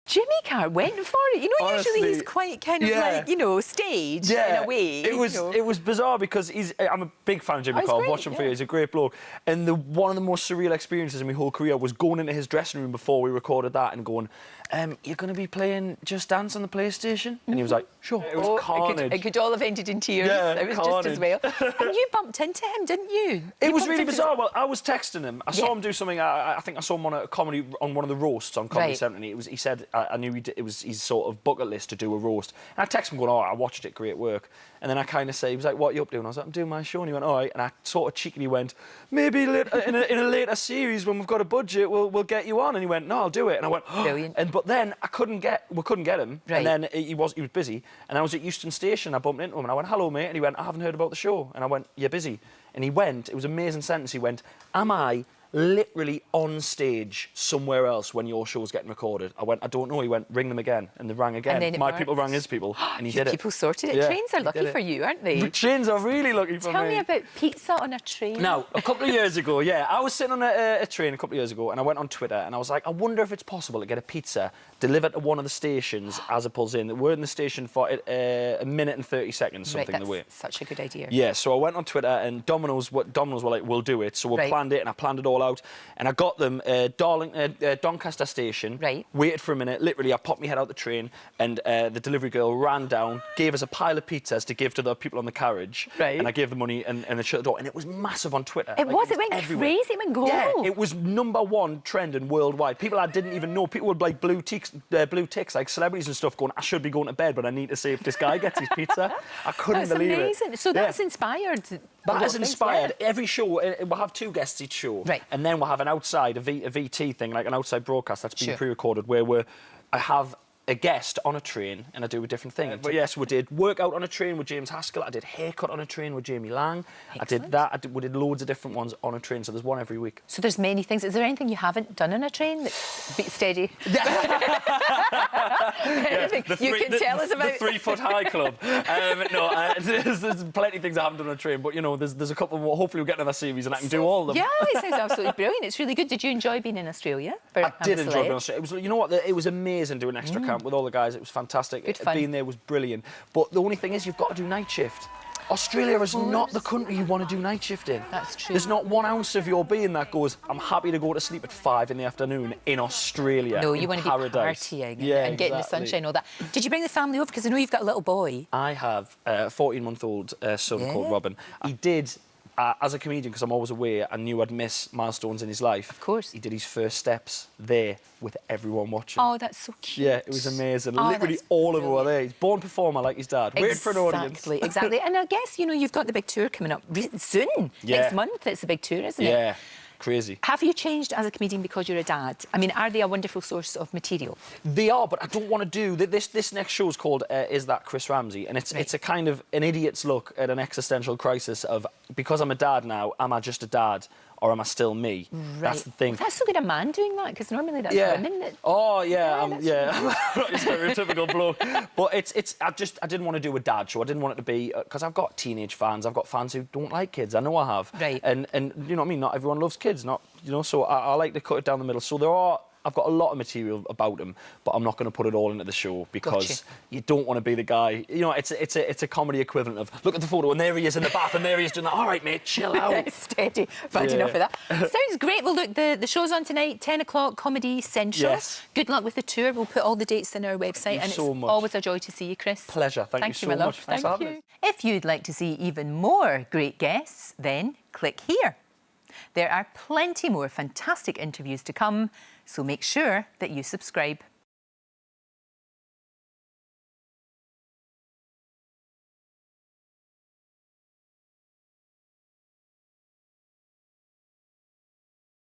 Jimmy Carr went for it. You know, Honestly, usually he's quite kind of like, you know, staged in a way. It was bizarre because I'm a big fan of Jimmy Carr. I've watched him for years. He's a great bloke. And one of the most surreal experiences in my whole career was going into his dressing room before we recorded that and going, you're going to be playing Just Dance on the PlayStation? And he was like, sure. It was carnage. It could all have ended in tears. Yeah, it was carnage. just as well. And you bumped into him, didn't you? It was really bizarre. Well, I was texting him. I saw him do something. I think I saw him on a comedy on one of the roasts on Comedy Central. And he said I knew it was his sort of bucket list to do a roast. And I texted him going, "Oh, I watched it. Great work." And then I kind of say, he was like, "What are you up to?" And I was like, "I'm doing my show." And he went, "All right." And I sort of cheekily went, "Maybe in a later series when we've got a budget, we'll get you on." And he went, "No, I'll do it." And I went, "Oh." Brilliant. But then we couldn't get him. And then he was busy. And I was at Euston Station. I bumped into him and I went, "Hello, mate." And he went, "I haven't heard about the show." And I went, "You're busy." And he went, it was an amazing sentence, he went, "Am I literally on stage somewhere else when your show's getting recorded?" I went, "I don't know." He went, "Ring them again." And they rang again. And my people rang his people. And he did it. People sorted it. Trains are lucky for you, aren't they? Trains are really lucky for me. Tell me about pizza on a train. Now, a couple of years ago, I was sitting on a train a couple of years ago and I went on Twitter and I was like, I wonder if it's possible to get a pizza delivered to one of the stations as it pulls in. We're in the station for a minute and 30 seconds, something the way. Such a good idea. Yeah, so I went on Twitter and Domino's were like, "We'll do it." So we planned it and I planned it all out. And I got them Doncaster station, waited for a minute, literally I popped my head out the train and the delivery girl ran down, gave us a pile of pizzas to give to the people on the carriage. And I gave the money and they shut the door. And it was massive on Twitter. It went crazy, it went global. Yeah, it was #1 trending worldwide. People I didn't even know, people with like blue ticks, like celebrities and stuff going, "I should be going to bed, but I need to see if this guy gets his pizza." I couldn't believe it. That's amazing. So that's inspired. That has inspired every show. We'll have 2 guests each show. And then we'll have an outside, a VT thing, like an outside broadcast that's been pre-recorded where I have a guest on a train and I do a different thing. But yes, we did workout on a train with James Haskell. I did haircut on a train with Jamie Lang. Excellent. I did that. We did loads of different ones on a train, so there's one every week. So there's many things. Is there anything you haven't done on a train? Beat steady. Anything you can tell us about? The 3-foot high club. No, there's plenty of things I haven't done on a train, but you know, there's a couple more. Hopefully we'll get another series and I can do all of them. Yeah, it sounds absolutely brilliant. It's really good. Did you enjoy being in Australia? I did enjoy being in Australia. It was, you know what, it was amazing doing extra camp with all the guys. It was fantastic. Good fun. Being there was brilliant. But the only thing is, you've got to do night shift. Australia is not the country you want to do night shift in. That's true. There's not 1 ounce of your being that goes, "I'm happy to go to sleep at 5 in the afternoon in Australia." No, you want to be partying and getting the sunshine and all that. Did you bring the family over? Because I know you've got a little boy. I have a 14-month-old son called Robin. He did... as a comedian, because I'm always away, I knew I'd miss milestones in his life. Of course. He did his first steps there with everyone watching. Oh, that's so cute. Yeah, it was amazing. Oh, literally all of them were there. He's born performer like his dad. Waiting for an audience. Exactly. And I guess, you know, you've got the big tour coming up soon. Next month, it's a big tour, isn't it? Yeah. Crazy. Have you changed as a comedian because you're a dad? I mean, are they a wonderful source of material? They are, but I don't want to do... This next show is called Is That Chris Ramsey? And it's a kind of an idiot's look at an existential crisis of, because I'm a dad now, am I just a dad or am I still me? That's the thing. Well, that's so good, a man doing that, because normally that's women that... Oh, yeah, I'm not your stereotypical bloke. But I didn't want to do a dad show. I didn't want it to be... Because I've got teenage fans. I've got fans who don't like kids. I know I have. And you know what I mean? Not everyone loves kids. So I like to cut it down the middle. So I've got a lot of material about him, but I'm not going to put it all into the show because you don't want to be the guy. You know, it's a comedy equivalent of, look at the photo and there he is in the bath and there he is doing that. All right, mate, chill out. Steady. Bad enough of that. Sounds great. Well, look, the show's on tonight, 10 o'clock, Comedy Central. Yes. Good luck with the tour. We'll put all the dates on our website. Thank you so much. Always a joy to see you, Chris. Pleasure. Thank you so my love. much. Thanks for having us. If you'd like to see even more great guests, then click here. There are plenty more fantastic interviews to come, so make sure that you subscribe.